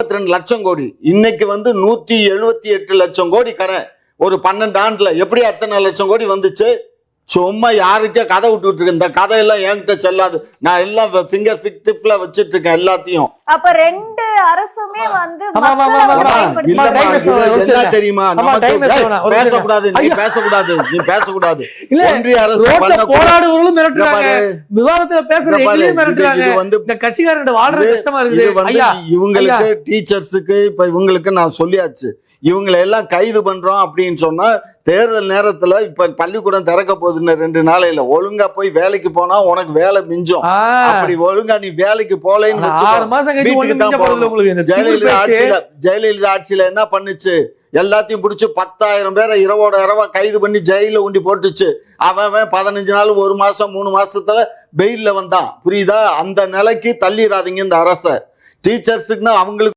52 லட்சம் கோடி, இன்னைக்கு 178 லட்சம் கோடி கடன். ஒரு 12 ஆண்டுல எப்படி அத்தனை லட்சம் கோடி வந்துச்சு? சும்மா யாருக்கே கதை விட்டுட்டு இருக்கு. இந்த கதையெல்லாம் என்கிட்ட செல்லாது. நான் எல்லாம் ஃபிங்கர் டிப்ல வச்சிட்டு இருக்கேன் எல்லாத்தையும். அப்ப ரெண்டு அரசுமே என்ன தெரியுமா, பேசக்கூடாது, நீ பேசக்கூடாது, நீ பேசக்கூடாது. ஒன்றிய அரசு போராடுவர்களும் மிரட்டுறாங்க, விவாதத்துல பேசுறது கட்சிக்காரங்க வாழ்றது கஷ்டமா இருக்குது. இவங்களுக்கு டீச்சர்ஸுக்கு இப்ப இவங்களுக்கு நான் சொல்லியாச்சு, இவங்களை எல்லாம் கைது பண்றோம் அப்படின்னு சொன்னா தேர்தல் நேரத்துல இப்ப பள்ளிக்கூடம் திறக்க போகுதுன்னு 2 நாளையில ஒழுங்கா போய் வேலைக்கு போனா உனக்கு வேலை மிஞ்சும். அப்படி ஒழுங்கா நீ வேலைக்கு போலன்னு ஜெயலலிதா ஆட்சியில என்ன பண்ணுச்சு? எல்லாத்தையும் பிடிச்சி 10,000 பேரை இரவோட இரவா கைது பண்ணி ஜெயில உண்டி போட்டுச்சு. அவன் 15 நாள் 1 மாசம் 3 மாசத்துல பெயில்ல வந்தான். புரியுதா? அந்த நிலைக்கு தள்ளிடாதீங்க இந்த அரச. டீச்சர்ஸுக்குன்னா அவங்களுக்கு